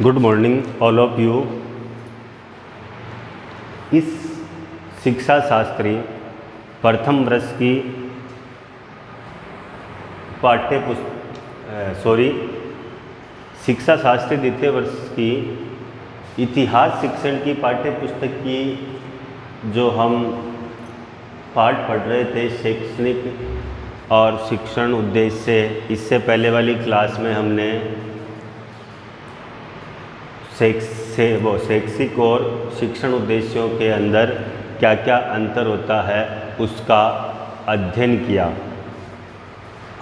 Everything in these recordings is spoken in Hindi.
Good morning all of you. इस शिक्षा शास्त्री प्रथम वर्ष की शिक्षा शास्त्री द्वितीय वर्ष की इतिहास शिक्षण की पाठ्य पुस्तक की जो हम पाठ पढ़ रहे थे शैक्षणिक और शिक्षण उद्देश्य से, इससे पहले वाली क्लास में हमने शैक्षिक और शिक्षण उद्देश्यों के अंदर क्या क्या अंतर होता है उसका अध्ययन किया।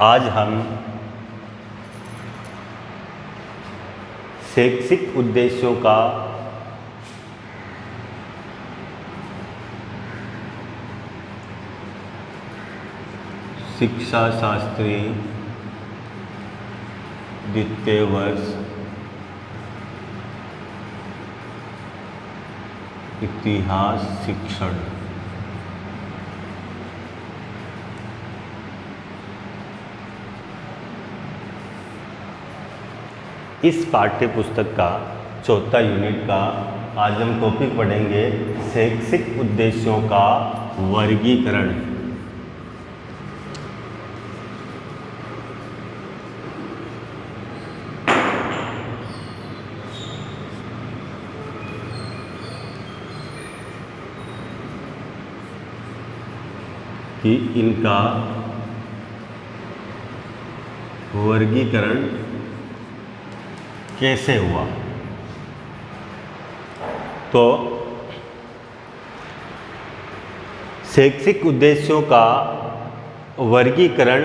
आज हम शैक्षिक उद्देश्यों का शिक्षा शास्त्री द्वितीय वर्ष इतिहास शिक्षण इस पाठ्य पुस्तक का चौथा यूनिट का आज हम टॉपिक पढ़ेंगे शैक्षिक उद्देश्यों का वर्गीकरण। कि इनका वर्गीकरण कैसे हुआ। तो शैक्षिक उद्देश्यों का वर्गीकरण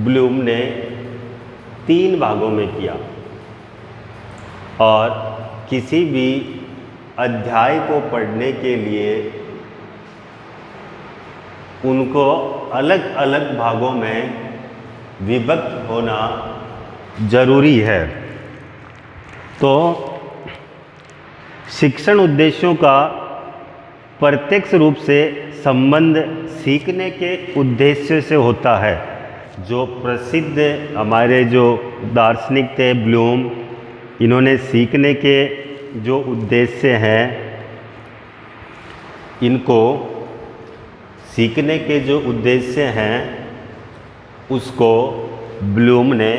ब्लूम ने 3 भागों में किया और किसी भी अध्याय को पढ़ने के लिए उनको अलग अलग भागों में विभक्त होना जरूरी है। तो शिक्षण उद्देश्यों का प्रत्यक्ष रूप से संबंध सीखने के उद्देश्य से होता है। जो प्रसिद्ध हमारे जो दार्शनिक थे ब्लूम, इन्होंने सीखने के जो उद्देश्य हैं, इनको सीखने के जो उद्देश्य हैं उसको ब्लूम ने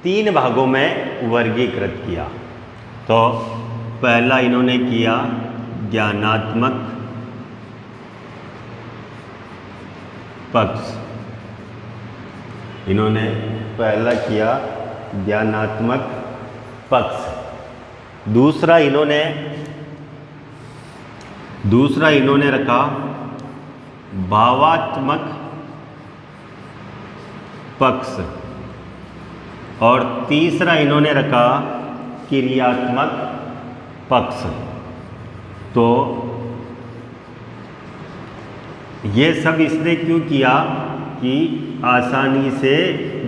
3 भागों में वर्गीकृत किया। तो पहला इन्होंने किया ज्ञानात्मक पक्ष। इन्होंने पहला किया ज्ञानात्मक पक्ष। दूसरा इन्होंने रखा भावात्मक पक्ष और तीसरा इन्होंने रखा क्रियात्मक पक्ष। तो ये सब इसने क्यों किया कि आसानी से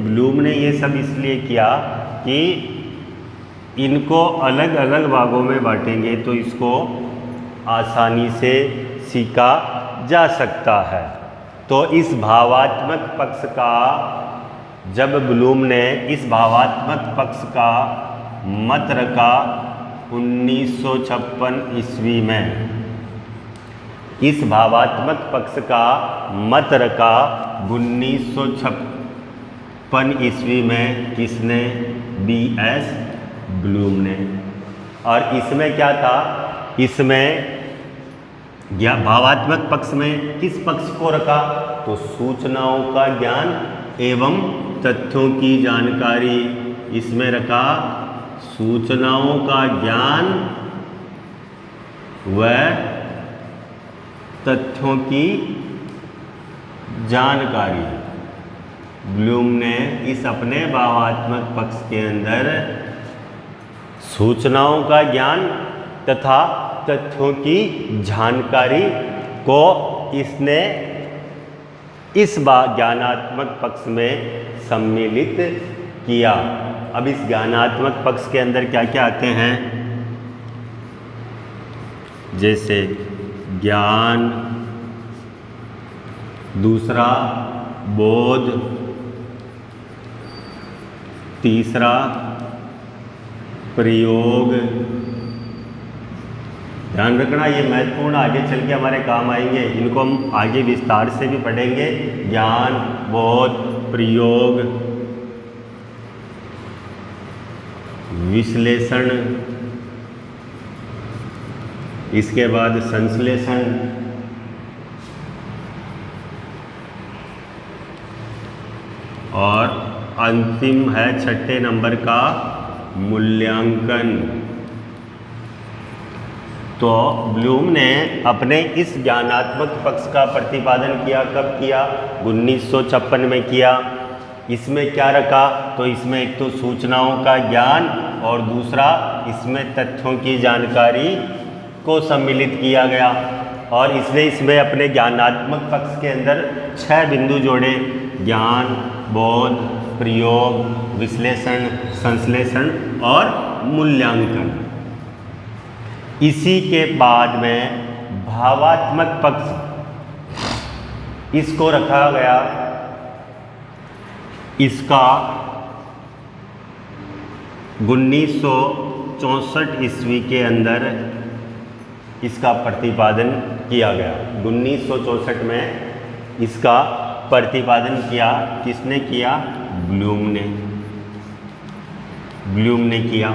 ब्लूम ने ये सब इसलिए किया कि इनको अलग अलग भागों में बांटेंगे तो इसको आसानी से सीखा जा सकता है। तो इस भावात्मक पक्ष का जब ब्लूम ने इस भावात्मक पक्ष का मत रखा 1956 ईस्वी में, इस भावात्मक पक्ष का मत रखा 1956 ईस्वी में किसने? B.S. ब्लूम ने। और इसमें क्या था? इसमें भावात्मक पक्ष में किस पक्ष को रखा? तो सूचनाओं का ज्ञान एवं तथ्यों की जानकारी। इसमें रखा सूचनाओं का ज्ञान व तथ्यों की जानकारी। ब्लूम ने इस अपने भावात्मक पक्ष के अंदर सूचनाओं का ज्ञान तथा तथ्यों की जानकारी को इसने इस ज्ञानात्मक पक्ष में सम्मिलित किया। अब इस ज्ञानात्मक पक्ष के अंदर क्या क्या आते हैं? जैसे ज्ञान, दूसरा बोध, तीसरा प्रयोग। ध्यान रखना ये महत्वपूर्ण, आगे चल के हमारे काम आएंगे, इनको हम आगे विस्तार से भी पढ़ेंगे। ज्ञान, बोध, प्रयोग, विश्लेषण, इसके बाद संश्लेषण, और अंतिम है छठे नंबर का मूल्यांकन। तो ब्लूम ने अपने इस ज्ञानात्मक पक्ष का प्रतिपादन किया, कब किया? 1956 में किया। इसमें क्या रखा? तो इसमें एक तो सूचनाओं का ज्ञान और दूसरा इसमें तथ्यों की जानकारी को सम्मिलित किया गया। और इसने इसमें अपने ज्ञानात्मक पक्ष के अंदर 6 बिंदु जोड़े: ज्ञान, बोध, प्रयोग, विश्लेषण, संश्लेषण और मूल्यांकन। इसी के बाद में भावात्मक पक्ष, इसको रखा गया। इसका 1964 ईस्वी के अंदर इसका प्रतिपादन किया गया। 1964 में इसका प्रतिपादन किया। किसने किया? ब्लूम ने। ब्लूम ने किया।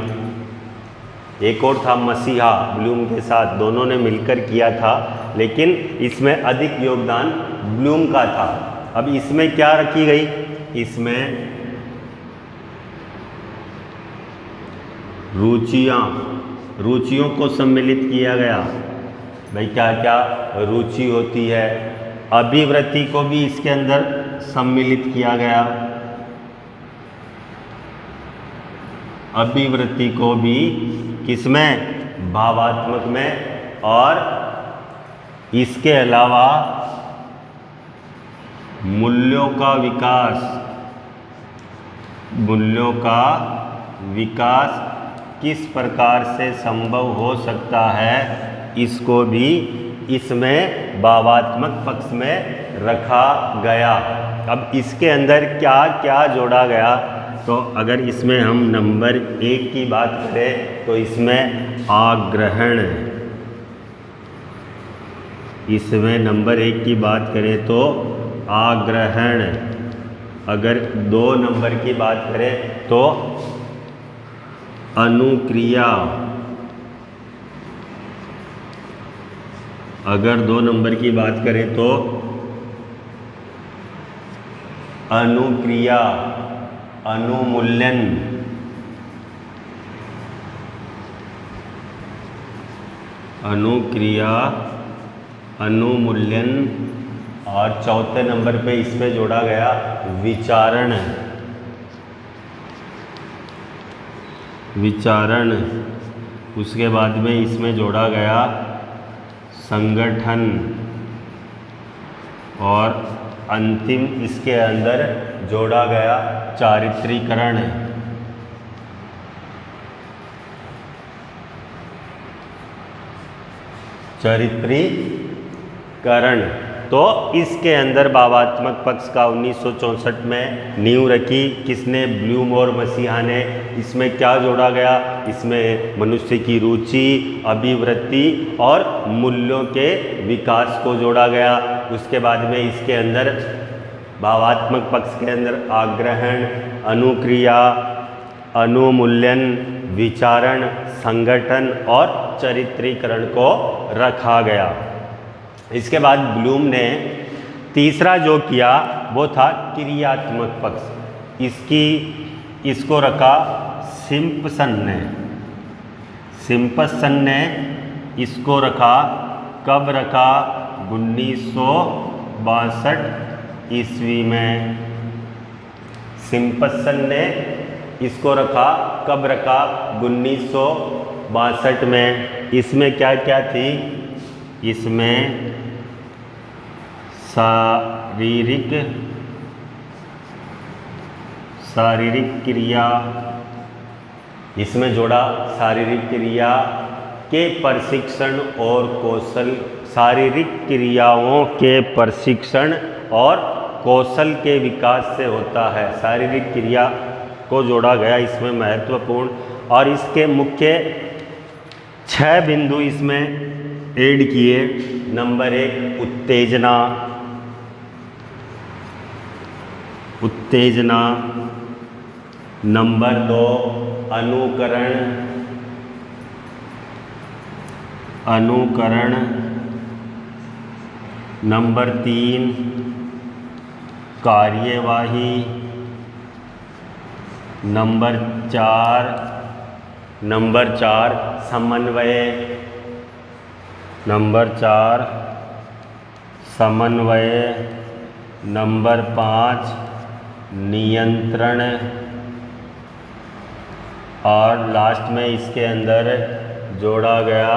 एक और था मसीहा, ब्लूम के साथ दोनों ने मिलकर किया था, लेकिन इसमें अधिक योगदान ब्लूम का था। अब इसमें क्या रखी गई? इसमें रुचियों को सम्मिलित किया गया। भाई क्या क्या रुचि होती है। अभिवृत्ति को भी इसके अंदर सम्मिलित किया गया। अभिवृत्ति को भी किसमें? भावात्मक में। और इसके अलावा मूल्यों का विकास किस प्रकार से संभव हो सकता है, इसको भी इसमें भावात्मक पक्ष में रखा गया। अब इसके अंदर क्या क्या जोड़ा गया? तो अगर इसमें हम नंबर 1 की बात करें तो इसमें आग्रहण। इसमें नंबर 1 की बात करें तो आग्रहण। अगर 2 नंबर की बात करें तो अनुक्रिया। अगर 2 नंबर की बात करें तो अनुक्रिया, अनुमूल्यन। अनुक्रिया, अनुमूल्यन। और चौथे नंबर पे इसमें जोड़ा गया विचारण। विचारण। उसके बाद में इसमें जोड़ा गया संगठन। और अंतिम इसके अंदर जोड़ा गया चारित्रीकरण। चारित्रीकरण। तो इसके अंदर भावात्मक पक्ष का 1964 में नींव रखी। किसने? ब्लूम और मसीहा ने। इसमें क्या जोड़ा गया? इसमें मनुष्य की रुचि, अभिवृत्ति और मूल्यों के विकास को जोड़ा गया। उसके बाद में इसके अंदर भावात्मक पक्ष के अंदर आग्रहण, अनुक्रिया, अनुमूल्यन, विचारण, संगठन और चरित्रीकरण को रखा गया। इसके बाद ब्लूम ने तीसरा जो किया वो था क्रियात्मक पक्ष। इसको रखा सिम्पसन ने। सिम्पसन ने इसको रखा। कब रखा? 1962 ईस्वी में। सिम्पसन ने इसको रखा। कब रखा? 1962 में। इसमें क्या क्या थी? इसमें शारीरिक क्रिया। इसमें जोड़ा शारीरिक क्रिया के प्रशिक्षण और कौशल। शारीरिक क्रियाओं के प्रशिक्षण और कौशल के विकास से होता है। शारीरिक क्रिया को जोड़ा गया इसमें महत्वपूर्ण। और इसके मुख्य 6 बिंदु इसमें ऐड किए। नंबर 1 उत्तेजना, उत्तेजना। नंबर 2 अनुकरण, अनुकरण। नंबर 3 कार्यवाही। नंबर 4 समन्वय, नंबर 4 समन्वय। नंबर 5 नियंत्रण, और लास्ट में इसके अंदर जोड़ा गया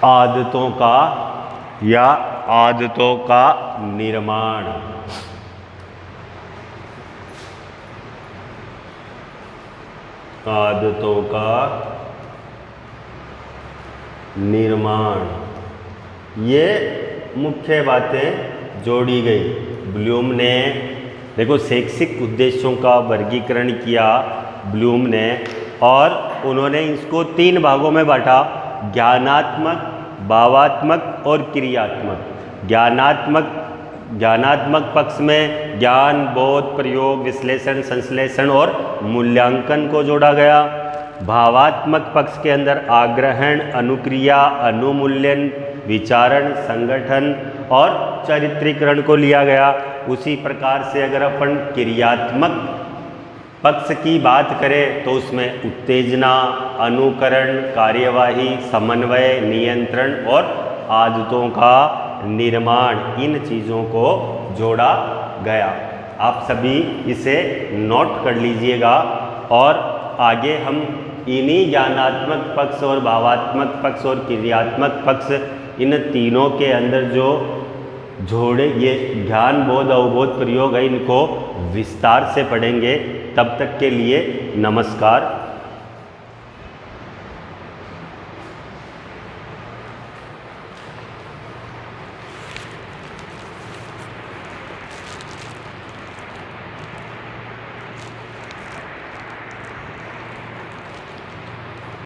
आदतों का या आदतों का निर्माण। आदतों का निर्माण, ये मुख्य बातें जोड़ी गई। ब्लूम ने देखो शैक्षिक उद्देश्यों का वर्गीकरण किया ब्लूम ने, और उन्होंने इसको 3 भागों में बांटा, ज्ञानात्मक, भावात्मक और क्रियात्मक। ज्ञानात्मक पक्ष में ज्ञान, बोध, प्रयोग, विश्लेषण, संश्लेषण और मूल्यांकन को जोड़ा गया। भावात्मक पक्ष के अंदर आग्रहण, अनुक्रिया, अनुमूल्यन, विचारण, संगठन और चरित्रीकरण को लिया गया। उसी प्रकार से अगर अपन क्रियात्मक पक्ष की बात करें तो उसमें उत्तेजना, अनुकरण, कार्यवाही, समन्वय, नियंत्रण और आदतों का निर्माण, इन चीज़ों को जोड़ा गया। आप सभी इसे नोट कर लीजिएगा, और आगे हम इन्हीं ज्ञानात्मक पक्ष और भावात्मक पक्ष और क्रियात्मक पक्ष, इन तीनों के अंदर जो जोड़े ये ज्ञान, बोध, अवबोध, प्रयोग है, इनको विस्तार से पढ़ेंगे। तब तक के लिए नमस्कार।